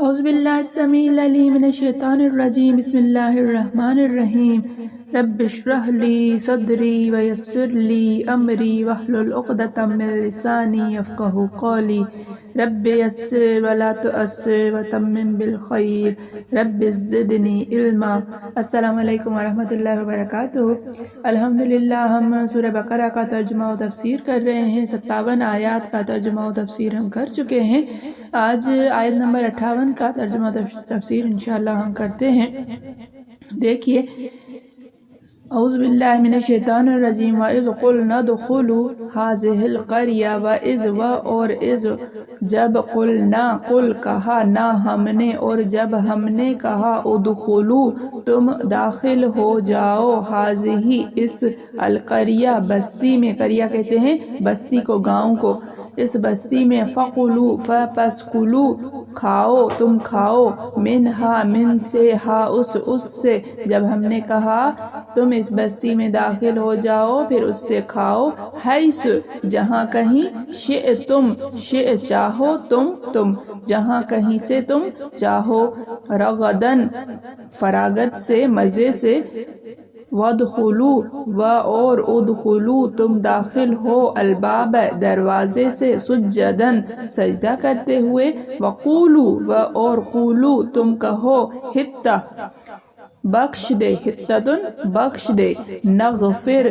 اعوذ باللہ السمیع العلیم من الشیطان الرجیم بسم اللہ الرحمن الرحیم رب اشرح لی صدری ویسر لی امری واحلل عقدۃ من لسانی یفقہوا قولی رب یسر ولا تعسر وتمم بالخیر رب زدنی علما۔ السلام علیکم ورحمۃ اللہ وبرکاتہ۔ الحمدللہ ہم سورہ بقرہ کا ترجمہ و تفسیر کر رہے ہیں۔ 57 آیات کا ترجمہ و تفسیر ہم کر چکے ہیں۔ آج آیت نمبر 58 کا ترجمہ تفسیر انشاءاللہ ہم کرتے ہیں۔ دیکھیے، اعوذ باللہ من الشیطان الرجیم وَإِذْ قُلْنَا ادْخُلُوا هَٰذِهِ الْقَرْيَةَ وَإِذْ اور اذ جب قلنا قل کہا نا ہم نے اور جب ہم نے کہا ادخلوا تم داخل ہو جاؤ هَٰذِهِ اس القریہ بستی میں، قریہ کہتے ہیں بستی کو، گاؤں کو، اس بستی میں فَقُلُوا پس کلو کھاؤ تم کھاؤ منہا من سے ہا اس سے، جب ہم نے کہا تم اس بستی میں داخل ہو جاؤ پھر اس سے کھاؤ، حیث جہاں کہیں، شئتم چاہو تم جہاں کہیں سے تم چاہو، رغدن فراغت سے، مزے سے، وَادْخُلُوا اور ادخلوا تم داخل ہو الباب دروازے سے، سجدن سجدہ کرتے ہوئے، وَقُولُوا اور قولوا تم کہو، حِطَّۃ بخش دے، حِطَّةٌ بخش دے، نغفر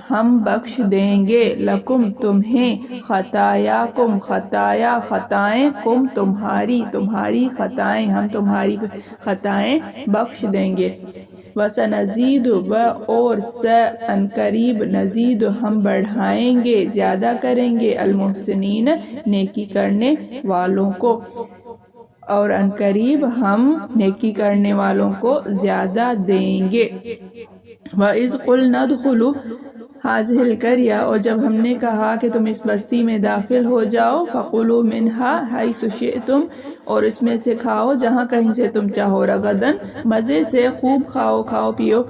ہم بخش دیں گے، لکم تمہیں، خطایاکم خطایا خطائیں، کم تمہاری خطائیں، ہم تمہاری خطائیں بخش دیں گے، وَسَنَزِيدُ اور عنقریب نزید ہم بڑھائیں گے، زیادہ کریں گے، المحسنین نیکی کرنے والوں کو، اور عنقریب ہم نیکی کرنے والوں کو زیادہ دیں گے۔ وَإِذْ قُلْنَا ادْخُلُوا هَٰذِهِ الْقَرْيَةَ اور جب ہم نے کہا کہ تم اس بستی میں داخل ہو جاؤ، فَقُلُوا مِنْهَا حَيْثُ شِئْتُمْ اور اس میں سے کھاؤ جہاں کہیں سے تم چاہو، رغدن مزے سے، خوب کھاؤ پیو،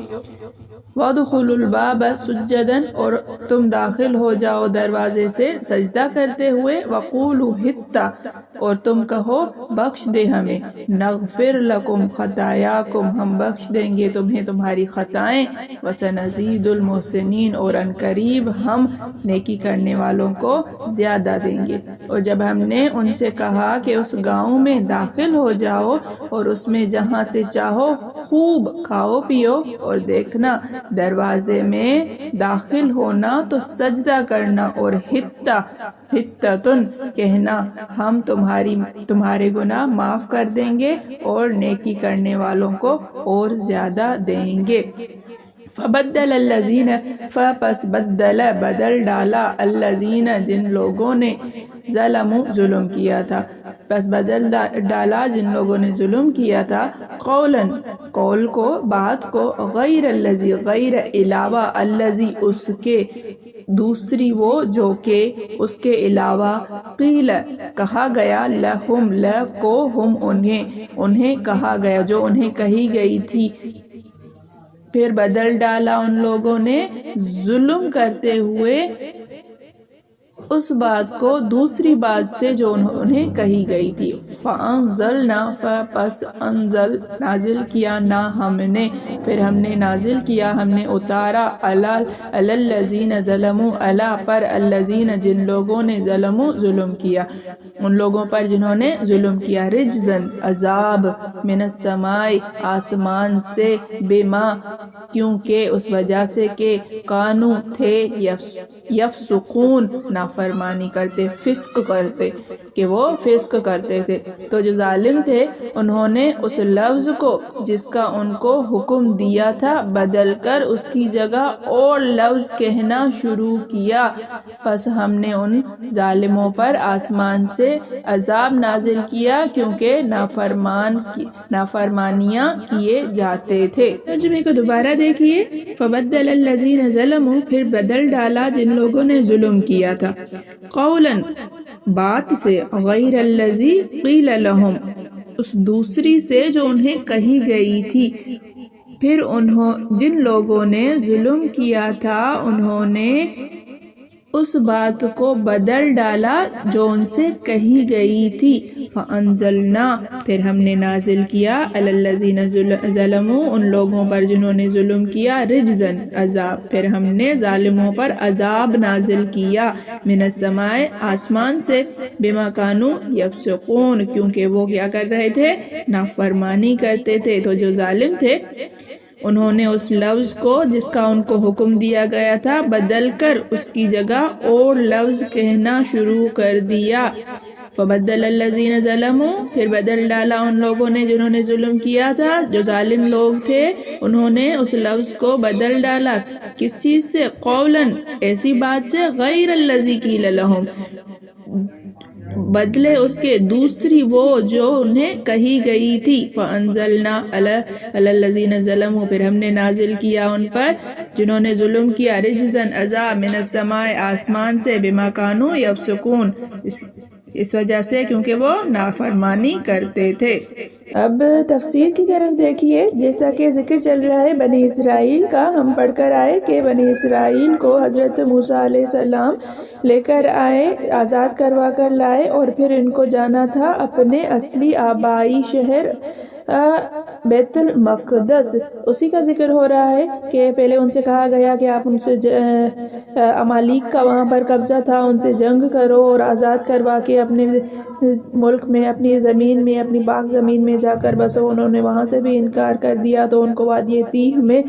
وَادْخُلُوا الْبَابَ سُجَّدًا اور تم داخل ہو جاؤ دروازے سے سجدہ کرتے ہوئے، وَقُولُوا حِطَّةٌ اور تم کہو بخش دے ہمیں، نغفر لکم خطایاکم ہم بخش دیں گے تمہیں تمہاری خطائیں، وَسَنَزِيدُ الْمُحْسِنِينَ اور عنقریب ہم نیکی کرنے والوں کو زیادہ دیں گے۔ اور جب ہم نے ان سے کہا کہ اس گاؤں میں داخل ہو جاؤ اور اس میں جہاں سے چاہو خوب کھاؤ پیو، اور دیکھنا دروازے میں داخل ہونا تو سجدہ کرنا، اور حِطَّةٌ کہنا ہم تمہارے گناہ معاف کر دیں گے اور نیکی کرنے والوں کو اور زیادہ دیں گے۔ فَبَدَّلَ الَّذِينَ پس بدل ڈالا الَّذِينَ جن لوگوں نے ظلموا ظلم کیا تھا، پس بدل ڈالا جن لوگوں نے ظلم کیا تھا، قول کو، بات کو، غیر الذی غیر علاوہ، الذی اس کے، دوسری وہ جو کہ، اس کے علاوہ، قیل کہا گیا، لہم کو ہم انہیں کہا گیا، جو انہیں کہی گئی تھی، پھر بدل ڈالا ان لوگوں نے ظلم کرتے ہوئے اس بات کو دوسری بات سے جو انہیں کہی گئی تھی، فَأَنزَلْنَا پس نازل کیا نا ہم نے، پھر ہم نے نازل کیا، ہم نے اتارا، عَلَى الَّذِينَ ظَلَمُوا عَلَى پر الَّذِينَ جن لوگوں نے ظلموا ظلم کیا، ان لوگوں پر جنہوں نے ظلم کیا، رجزن عذاب، من السماء آسمان سے، بما کیونکہ اس وجہ سے کہ، کانو تھے، یفسقون نافرمانی کرتے، فسق کرتے، کہ وہ فسق کرتے تھے، تو جو ظالم تھے انہوں نے اس لفظ کو جس کا ان کو حکم دیا تھا بدل کر اس کی جگہ اور لفظ کہنا شروع کیا، پس ہم نے ان ظالموں پر آسمان سے عذاب نازل کیا کیونکہ نافرمانیاں کیے جاتے تھے۔ ترجمے کو دوبارہ دیکھیے، فَبَدَّلَ الَّذِينَ ظَلَمُوا پھر بدل ڈالا جن لوگوں نے ظلم کیا تھا، قولاً بات سے، غیر الذی قیل لہم اس دوسری سے جو انہیں کہی گئی تھی، پھر جن لوگوں نے ظلم کیا تھا انہوں نے اس بات کو بدل ڈالا جو ان سے کہی گئی تھی۔ فَأَنزَلْنَا پھر ہم نے نازل کیا عَلَى الَّذِينَ ظَلَمُوا ان لوگوں پر جنہوں نے ظلم کیا، رجزاً عذاب، پھر ہم نے ظالموں پر عذاب نازل کیا، من السماء آسمان سے، بما کانوا یفسقون کیونکہ وہ کیا کر رہے تھے، نافرمانی کرتے تھے۔ تو جو ظالم تھے انہوں نے اس لفظ کو جس کا ان کو حکم دیا گیا تھا بدل کر اس کی جگہ اور لفظ کہنا شروع کر دیا۔ فبدل الذین ظلموا پھر بدل ڈالا ان لوگوں نے جنہوں نے ظلم کیا تھا، جو ظالم لوگ تھے انہوں نے اس لفظ کو بدل ڈالا کس چیز سے؟ قولاً ایسی بات سے، غیر الذی قیل لہم بدلے اس کے دوسری وہ جو انہیں کہی گئی تھی۔ فَأَنزَلْنَا عَلَى الَّذِينَ ظَلَمُوا پھر ہم نے نازل کیا ان پر جنہوں نے ظلم کیا، رجزاً عذاب، من السماء آسمان سے، بما کانوا یفسقون اس وجہ سے کیونکہ وہ نافرمانی کرتے تھے۔ اب تفسیر کی طرف دیکھیے، جیسا کہ ذکر چل رہا ہے بنی اسرائیل کا، ہم پڑھ کر آئے کہ بنی اسرائیل کو حضرت موسیٰ علیہ السلام لے کر آئے، آزاد کروا کر لائے، اور پھر ان کو جانا تھا اپنے اصلی آبائی شہر بیت المقدس۔ اسی کا ذکر ہو رہا ہے کہ پہلے ان سے کہا گیا کہ آپ ان سے امالیک کا وہاں پر قبضہ تھا، ان سے جنگ کرو اور آزاد کروا کے اپنے ملک میں، اپنی زمین میں، اپنی پاک زمین میں جا کر بسو۔ انہوں نے وہاں سے بھی انکار کر دیا تو ان کو وادی تیہ میں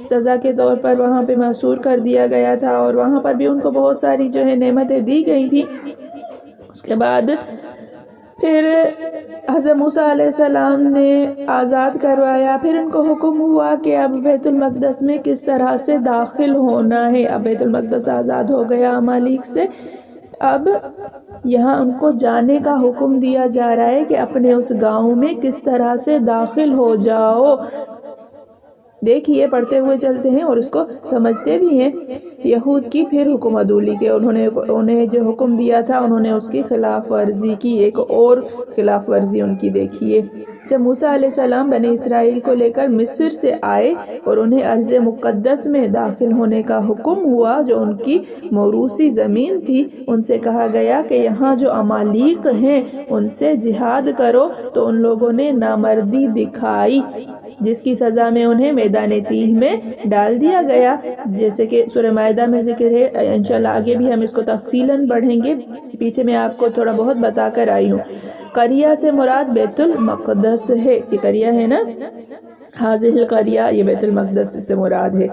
سزا کے طور پر وہاں پہ محصور کر دیا گیا تھا، اور وہاں پر بھی ان کو بہت ساری جو ہے نعمتیں دی گئی تھی۔ اس کے بعد پھر حضرت موسیٰ علیہ السلام نے آزاد کروایا، پھر ان کو حکم ہوا کہ اب بیت المقدس میں کس طرح سے داخل ہونا ہے۔ اب بیت المقدس آزاد ہو گیا امالیک سے، اب یہاں ان کو جانے کا حکم دیا جا رہا ہے کہ اپنے اس گاؤں میں کس طرح سے داخل ہو جاؤ۔ دیکھیے پڑھتے ہوئے چلتے ہیں اور اس کو سمجھتے بھی ہیں۔ یہود کی پھر حکم عدولی کے، انہیں جو حکم دیا تھا انہوں نے اس کی خلاف ورزی کی، ایک اور خلاف ورزی ان کی دیکھیے۔ جب موسیٰ علیہ السلام بنی اسرائیل کو لے کر مصر سے آئے اور انہیں ارض مقدس میں داخل ہونے کا حکم ہوا جو ان کی موروثی زمین تھی، ان سے کہا گیا کہ یہاں جو امالیق ہیں ان سے جہاد کرو، تو ان لوگوں نے نامردی دکھائی، جس کی سزا میں انہیں میدان تیہ میں ڈال دیا گیا، جیسے کہ سورہ مائدہ میں ذکر ہے۔ انشاءاللہ آگے بھی ہم اس کو تفصیلاً پڑھیں گے، پیچھے میں آپ کو تھوڑا بہت بتا کر آئی ہوں۔ قریہ سے مراد بیت المقدس ہے، یہ قریہ ہے نا، حاضر القریہ، یہ بیت المقدس سے مراد ہے۔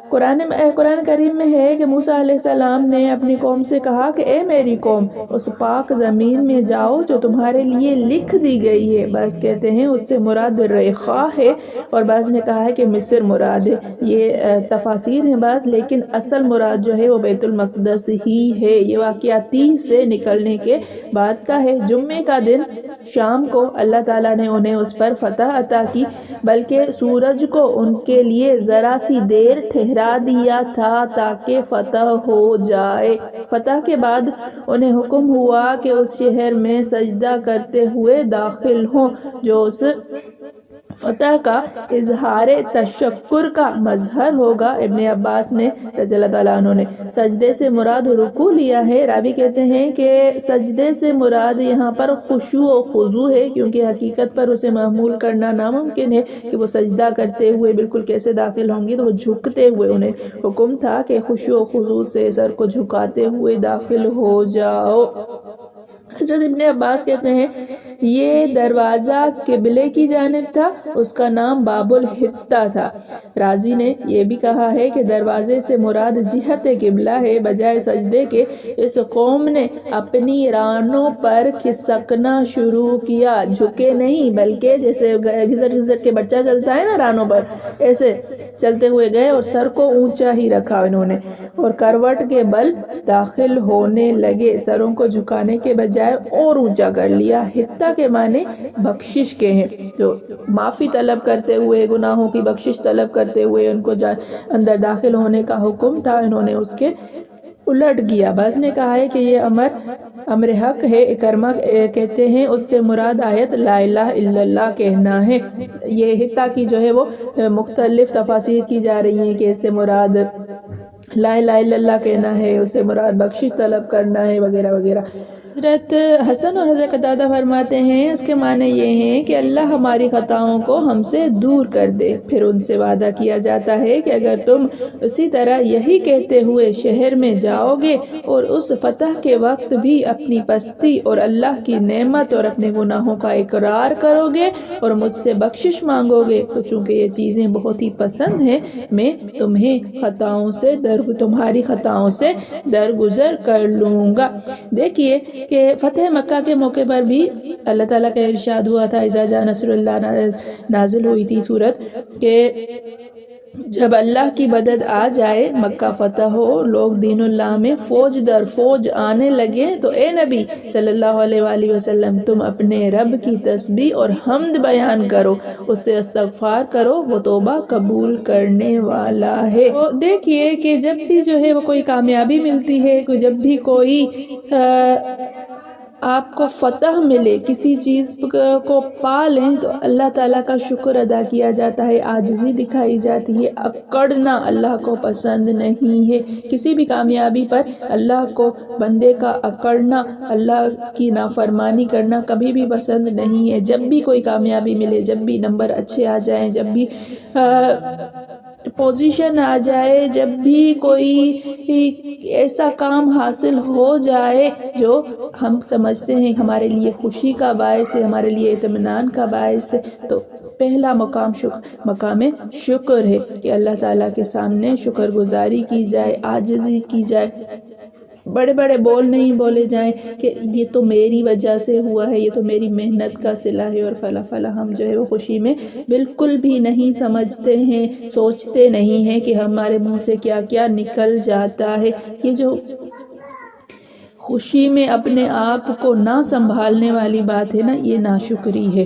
قرآن کریم میں ہے کہ موسیٰ علیہ السلام نے اپنی قوم سے کہا کہ اے میری قوم، اس پاک زمین میں جاؤ جو تمہارے لیے لکھ دی گئی ہے۔ بعض کہتے ہیں اس سے مراد ریخا ہے، اور بعض نے کہا ہے کہ مصر مراد ہے۔ یہ تفاسیر ہیں بعض، لیکن اصل مراد جو ہے وہ بیت المقدس ہی ہے۔ یہ واقعہ تیہ سے نکلنے کے بعد کا ہے۔ جمعے کا دن شام کو اللہ تعالیٰ نے انہیں اس پر فتح عطا کی، بلکہ سورج کو ان کے لیے ذرا سی دیر ٹھہرا دیا تھا تاکہ فتح ہو جائے۔ فتح کے بعد انہیں حکم ہوا کہ اس شہر میں سجدہ کرتے ہوئے داخل ہوں، جو اس فتح کا اظہار تشکر کا مظہر ہوگا۔ ابن عباس نے رضی اللہ تعالیٰ عنہ نے سجدے سے مراد رکوع لیا ہے۔ راوی کہتے ہیں کہ سجدے سے مراد یہاں پر خشوع و خضوع ہے، کیونکہ حقیقت پر اسے محمول کرنا ناممکن ہے کہ وہ سجدہ کرتے ہوئے بالکل کیسے داخل ہوں گے، تو وہ جھکتے ہوئے، انہیں حکم تھا کہ خشوع و خضوع سے سر کو جھکاتے ہوئے داخل ہو جاؤ۔ حضرت ابن عباس کہتے ہیں یہ دروازہ قبلے کی جانب تھا، اس کا نام باب الحتہ تھا۔ رازی نے یہ بھی کہا ہے کہ دروازے سے مراد جہت قبلہ ہے، بجائے سجدے کے اس قوم نے اپنی رانوں پر کھسکنا شروع کیا، جھکے نہیں بلکہ جیسے گھسٹ گھسٹ کے بچہ چلتا ہے نا رانوں پر، ایسے چلتے ہوئے گئے اور سر کو اونچا ہی رکھا انہوں نے، اور کروٹ کے بل داخل ہونے لگے، سروں کو جھکانے کے بجائے اور اونچا کر لیا۔ حتہ کے معنی بخشش کے ہیں، جو معافی طلب کرتے ہوئے، گناہوں کی بخشش طلب کرتے ہوئے ان کو اندر داخل ہونے کا حکم تھا، انہوں نے اس کے الٹ کیا۔ بعض نے کہا ہے کہ یہ امر حق ہے۔ اکرمہ کہتے ہیں اس سے مراد آیت لا الہ الا اللہ کہنا ہے۔ یہ حتہ کی جو ہے وہ مختلف تفاسیر کی جا رہی ہیں کہ اس سے مراد لا الہ الا اللہ کہنا ہے، اسے مراد بخشش طلب کرنا ہے وغیرہ وغیرہ۔ حضرت حسن اور حضرت قتادہ فرماتے ہیں اس کے معنی یہ ہیں کہ اللہ ہماری خطاؤں کو ہم سے دور کر دے، پھر ان سے وعدہ کیا جاتا ہے کہ اگر تم اسی طرح یہی کہتے ہوئے شہر میں جاؤ گے اور اس فتح کے وقت بھی اپنی پستی اور اللہ کی نعمت اور اپنے گناہوں کا اقرار کرو گے اور مجھ سے بخشش مانگو گے، تو چونکہ یہ چیزیں بہت ہی پسند ہیں میں تمہاری خطاؤں سے درگزر کر لوں گا۔ دیکھیے کہ فتح مکہ کے موقع پر بھی اللہ تعالیٰ کا ارشاد ہوا تھا، اذا جاء نصر اللہ نازل ہوئی تھی صورت کہ جب اللہ کی مدد آ جائے، مکہ فتح ہو، لوگ دین اللہ میں فوج در فوج آنے لگے، تو اے نبی صلی اللہ علیہ وآلہ وسلم تم اپنے رب کی تسبیح اور حمد بیان کرو، اس سے استغفار کرو، وہ توبہ قبول کرنے والا ہے۔ تو دیکھیے کہ جب بھی جو ہے وہ کوئی کامیابی ملتی ہے، جب بھی کوئی آپ کو فتح ملے، کسی چیز کو پا لیں، تو اللہ تعالیٰ کا شکر ادا کیا جاتا ہے، عاجزی دکھائی جاتی ہے۔ اکڑنا اللہ کو پسند نہیں ہے، کسی بھی کامیابی پر اللہ کو بندے کا اکڑنا، اللہ کی نافرمانی کرنا کبھی بھی پسند نہیں ہے۔ جب بھی کوئی کامیابی ملے، جب بھی نمبر اچھے آ جائیں، جب بھی پوزیشن آ جائے، جب بھی کوئی ایسا کام حاصل ہو جائے جو ہم سمجھتے ہیں ہمارے لیے خوشی کا باعث ہے، ہمارے لیے اطمینان کا باعث ہے، تو پہلا مقام مقام شکر ہے کہ اللہ تعالیٰ کے سامنے شکر گزاری کی جائے، عاجزی کی جائے، بڑے بڑے بول نہیں بولے جائیں کہ یہ تو میری وجہ سے ہوا ہے، یہ تو میری محنت کا صلہ ہے اور فلاں فلاں۔ ہم جو ہے وہ خوشی میں بالکل بھی نہیں سمجھتے ہیں، سوچتے نہیں ہیں کہ ہمارے منہ سے کیا کیا نکل جاتا ہے۔ یہ جو خوشی میں اپنے آپ کو نہ سنبھالنے والی بات ہے نا، یہ ناشکری ہے۔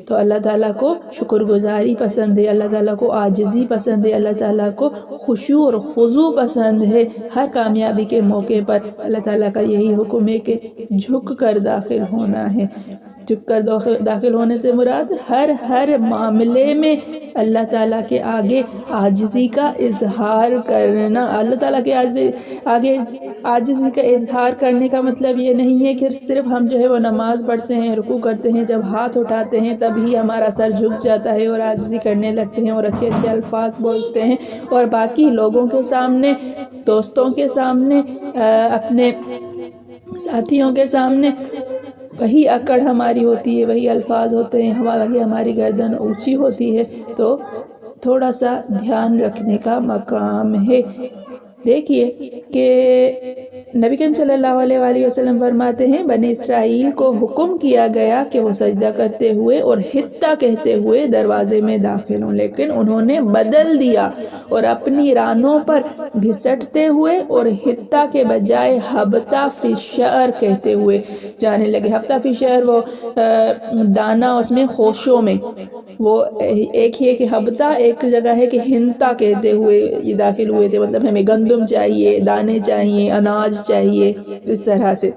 تو اللہ تعالیٰ کو شکر گزاری پسند ہے، اللہ تعالیٰ کو عاجزی پسند ہے، اللہ تعالیٰ کو خشوع اور خضوع پسند ہے۔ ہر کامیابی کے موقع پر اللہ تعالیٰ کا یہی حکم ہے کہ جھک کر داخل ہونا ہے۔ جھک کر داخل ہونے سے مراد ہر معاملے میں اللہ تعالیٰ کے آگے عاجزی کا اظہار کرنا۔ اللہ تعالیٰ کے آگے عاجزی کا اظہار کرنے کا مطلب یہ نہیں ہے کہ صرف ہم جو ہے وہ نماز پڑھتے ہیں، رکوع کرتے ہیں، جب ہاتھ اٹھاتے ہیں تب ہی ہمارا سر جھک جاتا ہے اور عاجزی کرنے لگتے ہیں اور اچھے اچھے الفاظ بولتے ہیں، اور باقی لوگوں کے سامنے، دوستوں کے سامنے، اپنے ساتھیوں کے سامنے وہی اکڑ ہماری ہوتی ہے، وہی الفاظ ہوتے ہیں، وہی ہماری گردن اونچی ہوتی ہے۔ تو تھوڑا سا دھیان رکھنے کا مقام ہے۔ دیکھیے کہ نبی کریم صلی اللہ علیہ وآلہ وسلم فرماتے ہیں بنی اسرائیل کو حکم کیا گیا کہ وہ سجدہ کرتے ہوئے اور حطہ کہتے ہوئے دروازے میں داخل ہوں، لیکن انہوں نے بدل دیا اور اپنی رانوں پر گھسٹتے ہوئے اور حطہ کے بجائے حبتہ فی الشعر کہتے ہوئے جانے لگے۔ حبتہ فی الشعر وہ دانا اس میں خوشوں میں، وہ ایک ہی ہے کہ حبتہ ایک جگہ ہے کہ ہنتا کہتے ہوئے یہ داخل ہوئے تھے، مطلب ہمیں گندم چاہیے، دانے چاہیے، اناج چاہیے، اس طرح سے۔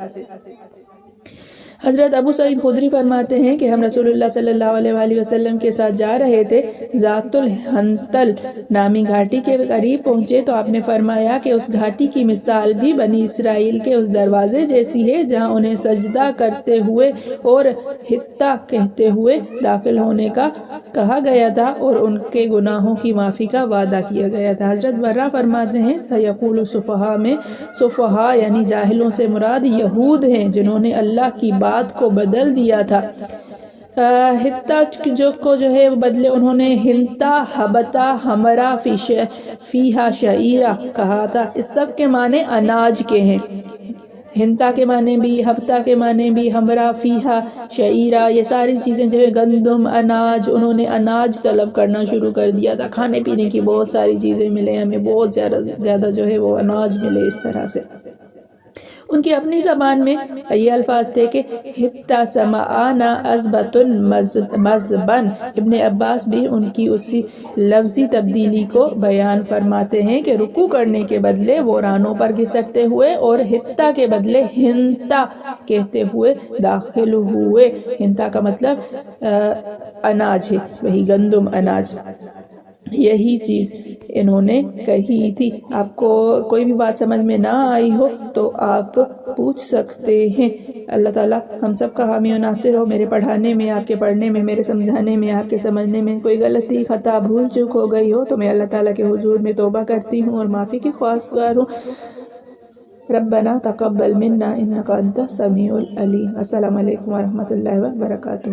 حضرت ابو سعید خدری فرماتے ہیں کہ ہم رسول اللہ صلی اللہ علیہ وآلہ وسلم کے ساتھ جا رہے تھے، ذات الحنطل نامی گھاٹی کے قریب پہنچے تو آپ نے فرمایا کہ اس گھاٹی کی مثال بھی بنی اسرائیل کے اس دروازے جیسی ہے جہاں انہیں سجدہ کرتے ہوئے اور حطہ کہتے ہوئے داخل ہونے کا کہا گیا تھا اور ان کے گناہوں کی معافی کا وعدہ کیا گیا تھا۔ حضرت برہ فرماتے ہیں سیقول السفہاء میں سفہاء یعنی جاہلوں سے مراد یہود ہیں جنہوں نے اللہ کی بات کو بدل دیا تھا۔ حطہ جو ہے بدلے انہوں نے ہنتا، حبتہ، ہمرا، فیہا شعیرہ کہا تھا۔ اس سب کے معنی اناج کے ہیں، ہنتا کے معنی بھی، حبتہ کے معنی بھی، ہمرا، فیہا شعیرہ، یہ ساری چیزیں جو ہے گندم، اناج، انہوں نے اناج طلب کرنا شروع کر دیا تھا، کھانے پینے کی بہت ساری چیزیں ملیں ہمیں، بہت زیادہ جو ہے وہ اناج ملے، اس طرح سے۔ ان کی اپنی زبان میں یہ الفاظ تھے کہ حتی سمعانا ازبتن مذبن۔ ابن عباس بھی ان کی اسی لفظی تبدیلی کو بیان فرماتے ہیں کہ رکوع کرنے کے بدلے وہ رانوں پر گھسٹتے ہوئے اور حتی کے بدلے ہنتا کہتے ہوئے داخل ہوئے۔ ہنتا کا مطلب اناج ہے، وہی گندم اناج، یہی چیز انہوں نے کہی تھی۔ آپ کو کوئی بھی بات سمجھ میں نہ آئی ہو تو آپ پوچھ سکتے ہیں۔ اللہ تعالیٰ ہم سب کا حامی و ناصر ہو۔ میرے پڑھانے میں، آپ کے پڑھنے میں، میرے سمجھانے میں، آپ کے سمجھنے میں کوئی غلطی، خطا، بھول چوک ہو گئی ہو تو میں اللہ تعالیٰ کے حضور میں توبہ کرتی ہوں اور معافی کی خواستگار ہوں۔ ربنا تقبل منا انک انت السمیع العلیم۔ السلام علیکم ورحمۃ اللہ وبرکاتہ۔